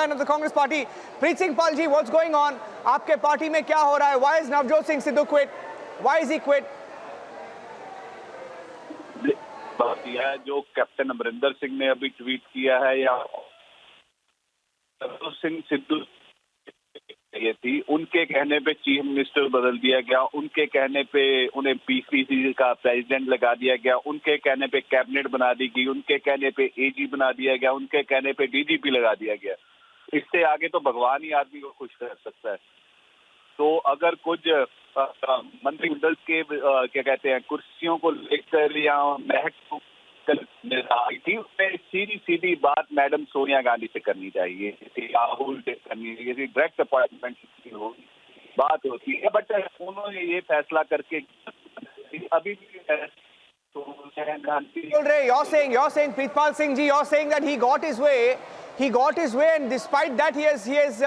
line of the Congress party. Preet Singh Pal ji, what's going on? आपके party में क्या हो रहा है? Why is Navjot Singh Sidhu quit? Why is he quit? बात यह है जो कैप्टन अमरिंदर सिंह ने अभी ट्वीट किया है या नवजोत सिंह सिद्धू ये थी, उनके कहने पे चीफ मिनिस्टर बदल दिया गया, उनके कहने पे उन्हें पीसीसी का प्रेसिडेंट लगा दिया गया, उनके कहने पे कैबिनेट बना दी गई, उनके कहने पे एजी बना दिया गया, उनके कहने पे डीजीपी लगा दिया गया। इससे आगे तो भगवान ही आदमी को खुश कर सकता है। तो अगर कुछ मंत्रिमंडल के क्या कहते हैं कुर्सियों को लेकर या महक आई थी, उसमें सीधी सीधी बात मैडम सोनिया गांधी से करनी चाहिए, राहुल से करनी चाहिए, डायरेक्ट अपॉइंटमेंट की बात होती है। बट उन्होंने ये फैसला करके अभी भी You're saying Preetpal Singh ji, you're saying that he got his way, and despite that he has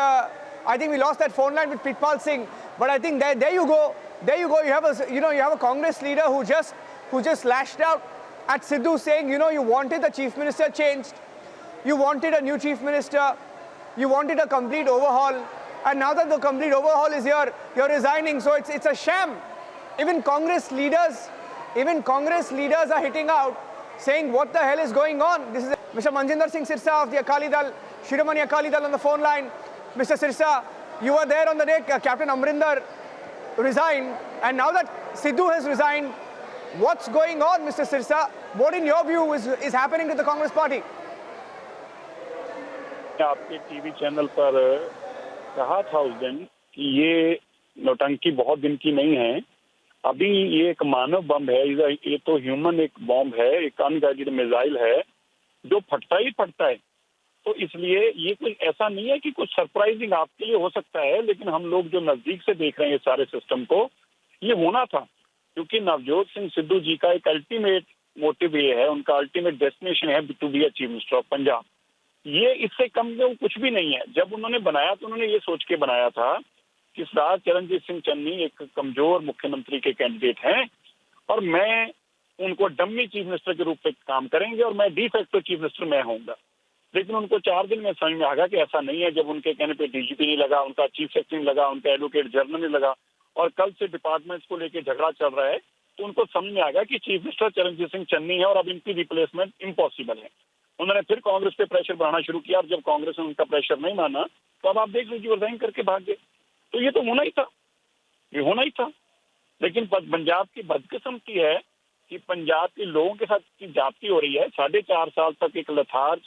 I think we lost that phone line with Preetpal Singh. But I think there you go. You have a Congress leader who just lashed out at Sidhu, saying, you wanted the chief minister changed, you wanted a new chief minister, you wanted a complete overhaul, and now that the complete overhaul is here, you're resigning. So it's a sham. Even Congress leaders are hitting out, saying what the hell is going on. This is Mr. Manjinder Singh Sirsa of the Akali Dal, Shiromani Akali Dal on the phone line. Mr. Sirsa, you were there on the day Captain Amrinder resigned, and now that Sidhu has resigned, what's going on, Mr. Sirsa? What in your view is happening to the Congress party? आपके TV channel पर कहा था उस दिन कि ये नौटंकी बहुत दिन की नहीं है, अभी ये एक मानव बम है, ये तो ह्यूमन एक बम है, एक अनगाइडेड मिसाइल है जो फटता ही फटता है। तो इसलिए ये कोई ऐसा नहीं है कि कुछ सरप्राइजिंग आपके लिए हो सकता है, लेकिन हम लोग जो नजदीक से देख रहे हैं सारे सिस्टम को, ये होना था, क्योंकि नवजोत सिंह सिद्धू जी का एक अल्टीमेट मोटिव ये है, उनका अल्टीमेट डेस्टिनेशन है to be a chief minister of Punjab. ये इससे कम में कुछ भी नहीं है। जब उन्होंने बनाया तो उन्होंने ये सोच के बनाया था कि सरदार चरणजीत सिंह चन्नी एक कमजोर मुख्यमंत्री के कैंडिडेट हैं और मैं उनको डम्मी चीफ मिनिस्टर के रूप में काम करेंगे और मैं डी फैक्टो चीफ मिनिस्टर मैं होऊंगा। लेकिन उनको 4 दिन में समझ में आ गया कि ऐसा नहीं है। जब उनके कहने पे डीजीपी नहीं लगा, उनका चीफ सेक्रेटरी लगा, उनका एडवोकेट जनरल नहीं लगा और कल से डिपार्टमेंट्स को लेकर झगड़ा चल रहा है, तो उनको समझ में आ गया कि चीफ मिनिस्टर चरणजीत सिंह चन्नी है और अब इनकी रिप्लेसमेंट इम्पॉसिबल है। उन्होंने फिर कांग्रेस पे प्रेशर बढ़ाना शुरू किया और जब कांग्रेस ने उनका प्रेशर नहीं माना तो अब आप देख लीजिए रिजाइन करके भाग गए। तो ये तो होना ही था, ये होना ही था। लेकिन पंजाब की बदकिस्मती है कि पंजाब के लोगों के साथ की जाती हो रही है। 4.5 साल तक एक लथार्ज,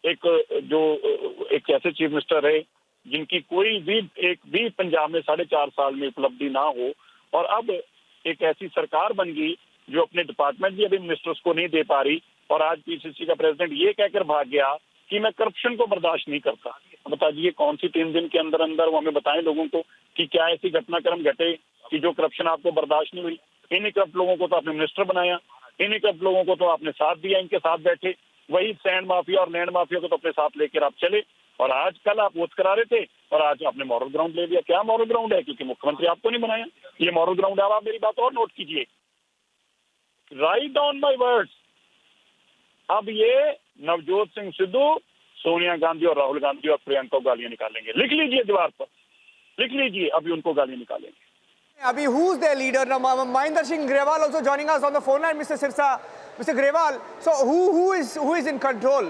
एक ऐसे चीफ मिनिस्टर रहे जिनकी कोई भी एक भी पंजाब में 4.5 साल में उपलब्धि ना हो, और अब एक ऐसी सरकार बन गई जो अपने डिपार्टमेंट भी अभी मिनिस्टर्स को नहीं दे पा रही। और आज पीसीसी का प्रेसिडेंट ये कहकर भाग गया कि मैं करप्शन को बर्दाश्त नहीं करता। बताइए कौन सी 3 दिन के अंदर अंदर वो हमें बताएं लोगों को कि क्या ऐसी घटनाक्रम घटे कि जो करप्शन आपको बर्दाश्त नहीं हुई। इन्हीं करप्ट लोगों को तो आपने मिनिस्टर बनाया, इन्हीं करप्ट लोगों को तो आपने साथ दिया, इनके साथ बैठे, वही सैंड माफिया और लैंड माफिया को तो अपने साथ लेकर आप चले। और आज कल आप वोट करा रहे थे और आज आपने मॉरल ग्राउंड ले लिया। क्या मॉरल ग्राउंड है? क्योंकि मुख्यमंत्री आपको नहीं बनाया, ये मॉरल ग्राउंड है। आप मेरी बात और नोट कीजिए, राइट डाउन माई वर्ड्स। अब ये नवजोत सिंह सिद्धू सोनिया गांधी और राहुल गांधी और प्रियंका को गालियां निकालेंगे। लिख लीजिए दीवार पर, लिख लीजिए, अभी उनको गालियां निकालेंगे। Abhi, who's their leader now? Mahinder Singh Grewal also joining us on the phone line, Mr. Sirsa. Mr. Grewal, so who is in control?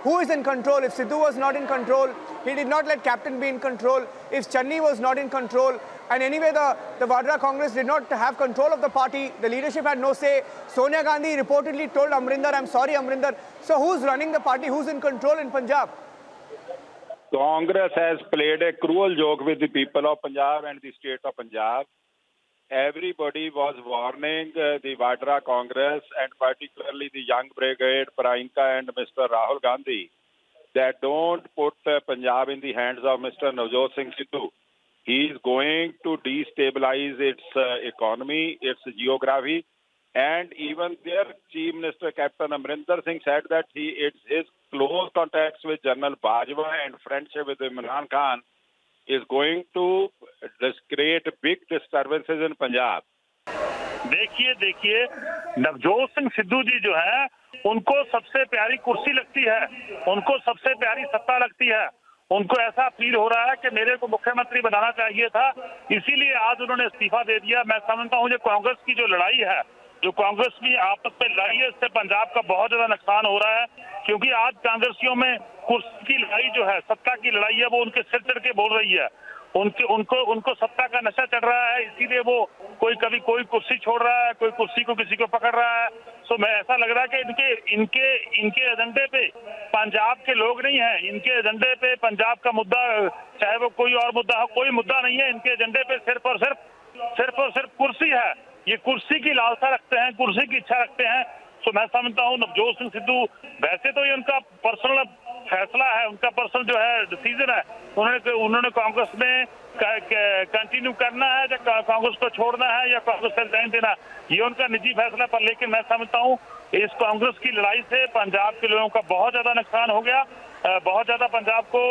Who is in control? If Sidhu was not in control, he did not let Captain be in control. If Channi was not in control, and anyway the Vadra Congress did not have control of the party, the leadership had no say. Sonia Gandhi reportedly told Amrinder, I'm sorry Amrinder. So who's running the party? Who's in control in Punjab? Congress has played a cruel joke with the people of Punjab and the state of Punjab. Everybody was warning the Vadra Congress and particularly the young brigade, Priyanka and Mr. Rahul Gandhi, that don't put Punjab in the hands of Mr. Navjot Singh Sidhu. He is going to destabilize its economy, its geography, and even their Chief Minister Captain Amrinder Singh said that it's his close contacts with General Bajwa and friendship with Imran Khan is going to create big disturbances in Punjab. देखिए नवजोत सिंह सिद्धू जी जो है उनको सबसे प्यारी कुर्सी लगती है, उनको सबसे प्यारी सत्ता लगती है, उनको ऐसा फील हो रहा है कि मेरे को मुख्यमंत्री बनाना चाहिए था, इसीलिए आज उन्होंने इस्तीफा दे दिया। मैं समझता हूँ जो कांग्रेस की जो लड़ाई है, जो कांग्रेस में आपस में लड़ाई है, इससे पंजाब का बहुत ज्यादा नुकसान हो रहा है, क्योंकि आज कांग्रेसियों में कुर्सी की लड़ाई जो है, सत्ता की लड़ाई है, वो उनके सिर चढ़ के बोल रही है। उनको सत्ता का नशा चढ़ रहा है, इसीलिए वो कभी कोई कुर्सी छोड़ रहा है, कोई कुर्सी को किसी को पकड़ रहा है। तो मैं ऐसा लग रहा है कि इनके एजेंडे पे पंजाब के लोग नहीं है, इनके एजेंडे पे पंजाब का मुद्दा, चाहे वो कोई और मुद्दा हो, कोई मुद्दा नहीं है। इनके एजेंडे पे सिर्फ और सिर्फ कुर्सी है। ये कुर्सी की लालसा रखते हैं, कुर्सी की इच्छा रखते हैं। तो मैं समझता हूँ नवजोत सिंह सिद्धू, वैसे तो ये उनका पर्सनल फैसला है, उनका पर्सनल जो है डिसीजन है, उन्होंने कांग्रेस में कंटिन्यू करना है या कांग्रेस को छोड़ना है या कांग्रेस से रिजाइन देना, ये उनका निजी फैसला। पर लेकिन मैं समझता हूँ इस कांग्रेस की लड़ाई से पंजाब के लोगों का बहुत ज्यादा नुकसान हो गया, बहुत ज्यादा पंजाब को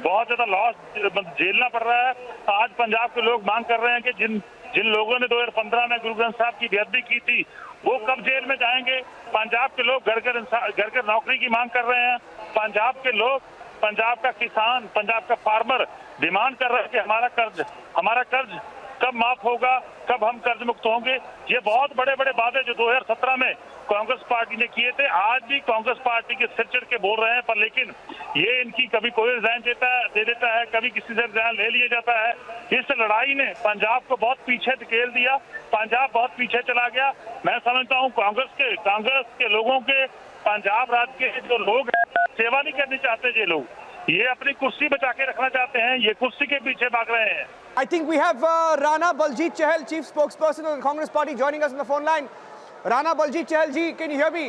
बहुत ज्यादा लॉस झेलना पड़ रहा है। आज पंजाब के लोग मांग कर रहे हैं कि जिन लोगों ने 2015 में गुरु ग्रंथ साहब की बेअदबी की थी, वो कब जेल में जाएंगे। पंजाब के लोग घर घर नौकरी की मांग कर रहे हैं। पंजाब के लोग, पंजाब का किसान, पंजाब का फार्मर डिमांड कर रहा है कि हमारा कर्ज कब माफ होगा, कब हम कर्ज मुक्त होंगे। ये बहुत बड़े बड़े वादे जो 2017 में कांग्रेस पार्टी ने किए थे, आज भी कांग्रेस पार्टी के सिर चढ़ के बोल रहे हैं। पर लेकिन ये इनकी कभी कोई रिजाइन दे देता है, कभी किसी से रिजाइन ले लिया जाता है। इस लड़ाई ने पंजाब को बहुत पीछे धकेल दिया, पंजाब बहुत पीछे चला गया। मैं समझता हूँ कांग्रेस के लोगों के, पंजाब राज्य के जो लोग हैं, सेवा नहीं करनी चाहते। ये लोग ये अपनी कुर्सी बचा के रखना चाहते हैं, ये कुर्सी के पीछे भाग रहे हैं। I think we have Rana Baljeet Chahal, Chief Spokesperson of the Congress Party, joining us on the phone line. Rana Baljeet Chahal ji, can you hear me?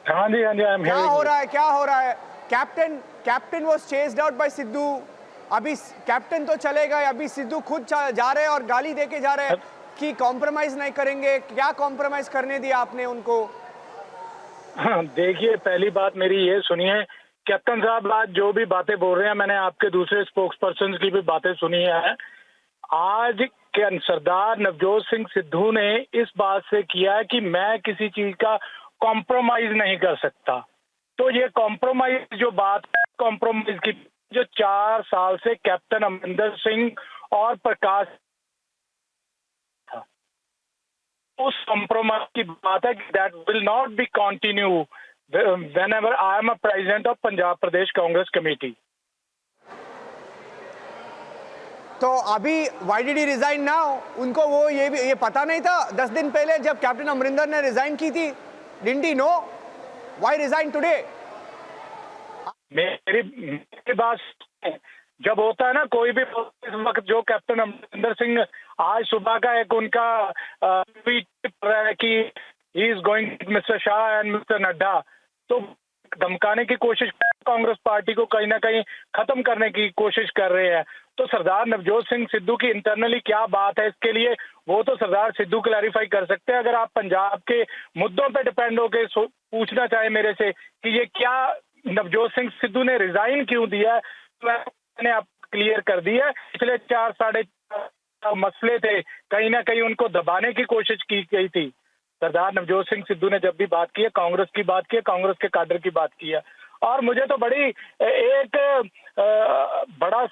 हाँ जी, I'm hearing you. क्या हो रहा है? Captain was chased out by Sidhu. अभी captain तो चलेगा, अभी सिद्धू खुद जा रहे हैं और गाली देके जा रहे हैं कि कॉम्प्रोमाइज नहीं करेंगे। क्या कॉम्प्रोमाइज करने दिया आपने उनको? हाँ, देखिए, पहली बात मेरी ये सुनिए, कैप्टन साहब आज जो भी बातें बोल रहे हैं, मैंने आपके दूसरे स्पोक्स पर्सन की भी बातें सुनी है। आज के सरदार नवजोत सिंह सिद्धू ने इस बात से किया है कि मैं किसी चीज का कॉम्प्रोमाइज नहीं कर सकता। तो ये कॉम्प्रोमाइज जो बात है, कॉम्प्रोमाइज की जो 4 साल से कैप्टन अमरिंदर सिंह और प्रकाश, उस कॉम्प्रोमाइज की बात है कि that will not be continue whenever I am a president of Punjab Pradesh Congress Committee. तो अभी why did he resign now? उनको वो ये पता नहीं था 10 दिन पहले जब कैप्टन अमरिंदर ने रिजाइन की थी? Didn't he know? Why resign today? मेरी बात जब होता है ना कोई भी, इस वक्त जो कैप्टन अमरिंदर सिंह आज सुबह का एक उनका ट्वीट रहा है कि he is going mister Shah and mister Nadda, तो धमकाने की कोशिश, कांग्रेस पार्टी को कहीं ना कहीं खत्म करने की कोशिश कर रहे हैं। तो सरदार नवजोत सिंह सिद्धू की इंटरनली क्या बात है, इसके लिए वो तो सरदार सिद्धू क्लैरिफाई कर सकते हैं। अगर आप पंजाब के मुद्दों पे डिपेंड होके पूछना चाहे मेरे से कि ये क्या नवजोत सिंह सिद्धू ने रिजाइन क्यों दिया, तो मैंने आप क्लियर कर दिया। पिछले 4-4.5 मसले थे, कहीं ना कहीं उनको दबाने की कोशिश की गई थी। सरदार नवजोत सिंह सिद्धू ने जब भी बात की है, कांग्रेस की बात की है, कांग्रेस के काडर की बात की है। और मुझे तो बड़ी एक बड़ा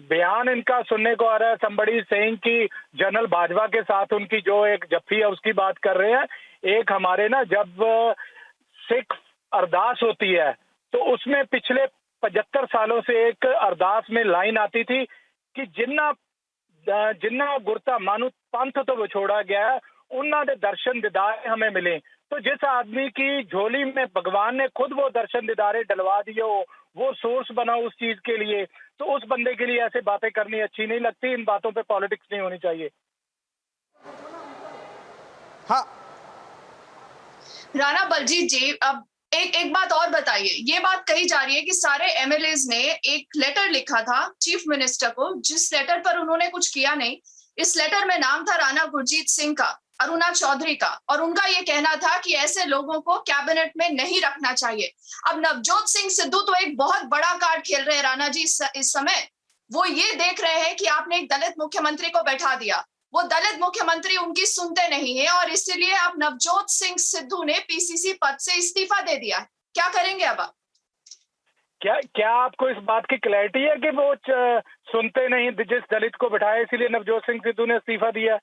बयान इनका सुनने को आ रहा है, somebody saying कि जनरल बाजवा के साथ उनकी जो एक जफ्फी है उसकी बात कर रहे हैं। एक हमारे ना जब सिख अरदास होती है तो उसमें पिछले 75 सालों से एक अरदास में लाइन आती थी कि जिन्ना गुरता मानु पंथ तो विछोड़ा गया है, उन्ना दे दर्शन दीदारे हमें मिले। तो जिस आदमी की झोली में भगवान ने खुद वो दर्शन दीदारे डलवा दिए हो, वो सोर्स बना उस चीज के लिए, तो उस बंदे के लिए ऐसे बातें करनी अच्छी नहीं लगती। इन बातों पे पॉलिटिक्स नहीं होनी चाहिए। हाँ राणा बलजीत जी, अब एक बात और बताइए। ये बात कही जा रही है कि सारे एमएलएज ने एक लेटर लिखा था चीफ मिनिस्टर को, जिस लेटर पर उन्होंने कुछ किया नहीं। इस लेटर में नाम था राणा गुरजीत सिंह का, अरुणा चौधरी का, और उनका ये कहना था कि ऐसे लोगों को कैबिनेट में नहीं रखना चाहिए। अब नवजोत सिंह सिद्धू तो एक बहुत बड़ा कार्ड खेल रहे हैं राणा जी इस समय। वो ये देख रहे हैं कि आपने एक दलित मुख्यमंत्री को बैठा दिया, वो दलित मुख्यमंत्री उनकी सुनते नहीं है, और इसीलिए अब नवजोत सिंह सिद्धू ने पीसीसी पद से इस्तीफा दे दिया। क्या करेंगे अब आप? क्या आपको इस बात की क्लैरिटी है कि वो सुनते नहीं जिस दलित को बिठाया, इसीलिए नवजोत सिंह सिद्धू ने इस्तीफा दिया?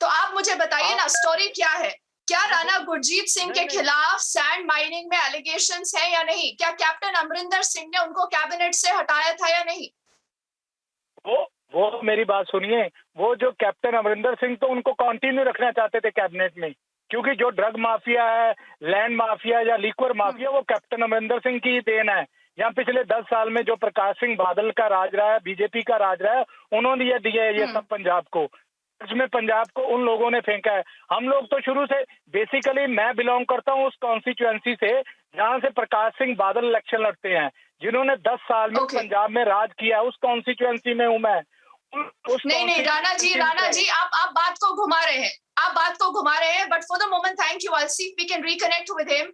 तो आप मुझे बताइए ना, स्टोरी क्या है? क्या राणा गुरजीत सिंह के खिलाफ सैंड माइनिंग में एलिगेशंस हैं या नहीं? क्या कैप्टन अमरिंदर सिंह ने उनको कैबिनेट से हटाया था या नहीं? वो मेरी बात सुनिए, वो जो कैप्टन अमरिंदर सिंह तो उनको कंटिन्यू रखना चाहते थे कैबिनेट में, क्योंकि जो ड्रग माफिया है, लैंड माफिया या लिक्वर माफिया, वो कैप्टन अमरिंदर सिंह की ही देन है। यहाँ पिछले 10 साल में जो प्रकाश सिंह बादल का राज रहा है, बीजेपी का राज रहा है, उन्होंने ये दिया है ये सब पंजाब को। इसमें पंजाब को उन लोगों ने फेंका है। हम लोग तो शुरू से, बेसिकली मैं बिलोंग करता हूँ उस कॉन्स्टिट्यूएंसी से जहां से प्रकाश सिंह बादल इलेक्शन लड़ते हैं, जिन्होंने 10 साल में पंजाब में राज किया, उस कॉन्स्टिट्यूएंसी में हूं मैं। नहीं राणा जी आप बात को घुमा रहे हैं, but for the moment thank you, I see we can reconnect with him.